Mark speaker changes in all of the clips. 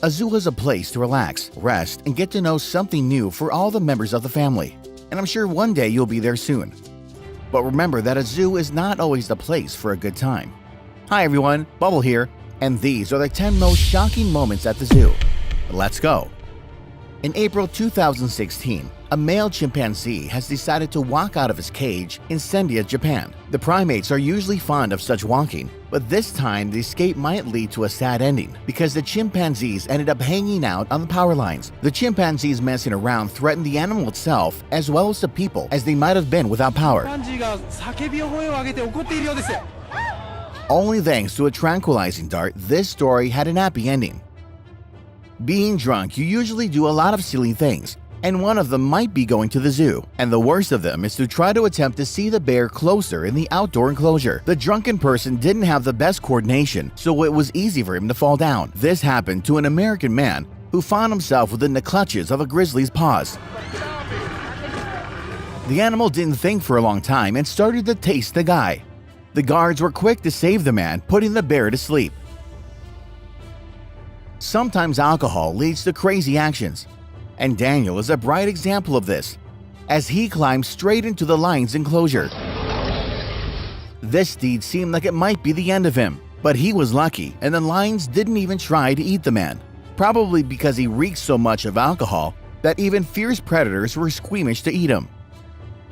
Speaker 1: A zoo is a place to relax, rest, and get to know something new for all the members of the family. And I'm sure one day you'll be there soon. But remember that a zoo is not always the place for a good time. Hi everyone, Bubble here, and these are the 10 most shocking moments at the zoo. Let's go! In April 2016, a male chimpanzee has decided to walk out of his cage in Sendia, Japan. The primates are usually fond of such walking, but this time the escape might lead to a sad ending because the chimpanzees ended up hanging out on the power lines. The chimpanzees messing around threatened the animal itself as well as the people, as they might have been without power. Only thanks to a tranquilizing dart, this story had an happy ending. Being drunk, you usually do a lot of silly things, and one of them might be going to the zoo. And the worst of them is to try to attempt to see the bear closer in the outdoor enclosure. The drunken person didn't have the best coordination, so it was easy for him to fall down. This happened to an American man who found himself within the clutches of a grizzly's paws. The animal didn't think for a long time and started to taste the guy. The guards were quick to save the man, putting the bear to sleep. Sometimes alcohol leads to crazy actions, and Daniel is a bright example of this, as he climbed straight into the lion's enclosure. This deed seemed like it might be the end of him, but he was lucky, and the lions didn't even try to eat the man, probably because he reeked so much of alcohol that even fierce predators were squeamish to eat him.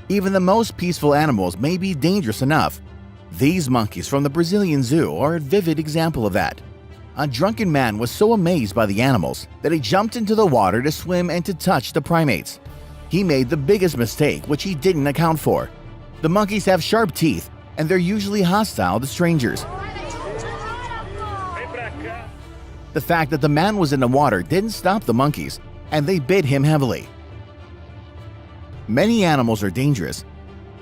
Speaker 1: Even the most peaceful animals may be dangerous enough. These monkeys from the Brazilian zoo are a vivid example of that. A drunken man was so amazed by the animals that he jumped into the water to swim and to touch the primates. He made the biggest mistake, which he didn't account for. The monkeys have sharp teeth, and they're usually hostile to strangers. The fact that the man was in the water didn't stop the monkeys, and they bit him heavily. Many animals are dangerous,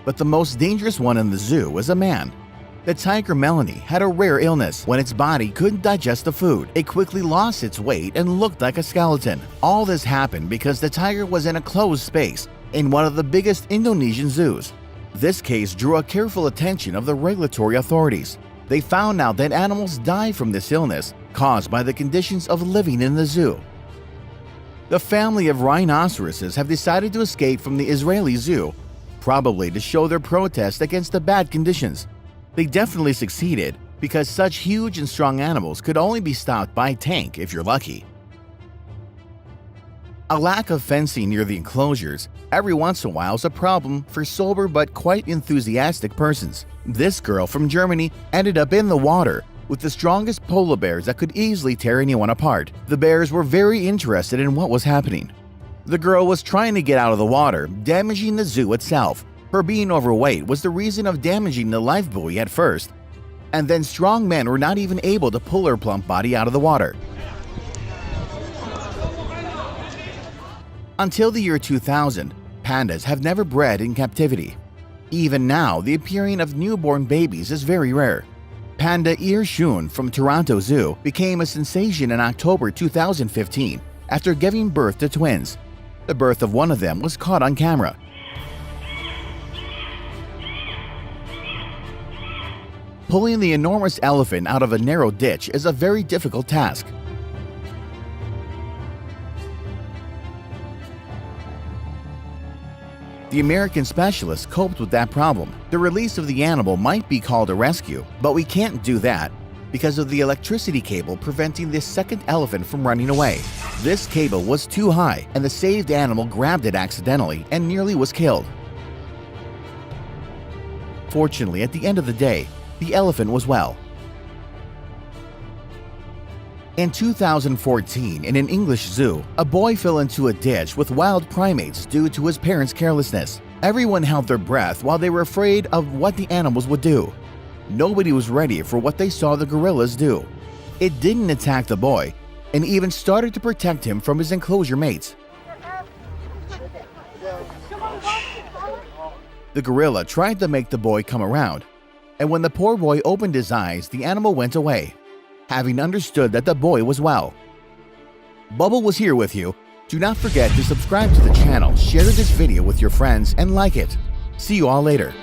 Speaker 1: but the most dangerous one in the zoo is a man. The tiger Melanie had a rare illness. When its body couldn't digest the food, it quickly lost its weight and looked like a skeleton. All this happened because the tiger was in a closed space in one of the biggest Indonesian zoos. This case drew a careful attention of the regulatory authorities. They found out that animals die from this illness caused by the conditions of living in the zoo. The family of rhinoceroses have decided to escape from the Israeli zoo, probably to show their protest against the bad conditions. They definitely succeeded because such huge and strong animals could only be stopped by a tank if you're lucky. A lack of fencing near the enclosures every once in a while is a problem for sober but quite enthusiastic persons. This girl from Germany ended up in the water with the strongest polar bears that could easily tear anyone apart. The bears were very interested in what was happening. The girl was trying to get out of the water, damaging the zoo itself. Her being overweight was the reason of damaging the life buoy at first, and then strong men were not even able to pull her plump body out of the water. Until the year 2000, pandas have never bred in captivity. Even now, the appearing of newborn babies is very rare. Panda Ir Shun from Toronto Zoo became a sensation in October 2015 after giving birth to twins. The birth of one of them was caught on camera. Pulling the enormous elephant out of a narrow ditch is a very difficult task. The American specialists coped with that problem. The release of the animal might be called a rescue, but we can't do that because of the electricity cable preventing this second elephant from running away. This cable was too high, and the saved animal grabbed it accidentally and nearly was killed. Fortunately, at the end of the day, the elephant was well. In 2014, in an English zoo, a boy fell into a ditch with wild primates due to his parents' carelessness. Everyone held their breath while they were afraid of what the animals would do. Nobody was ready for what they saw the gorillas do. It didn't attack the boy, and even started to protect him from his enclosure mates. The gorilla tried to make the boy come around, and when the poor boy opened his eyes, the animal went away, having understood that the boy was well. Bubble was here with you. Do not forget to subscribe to the channel, share this video with your friends, and like it. See you all later.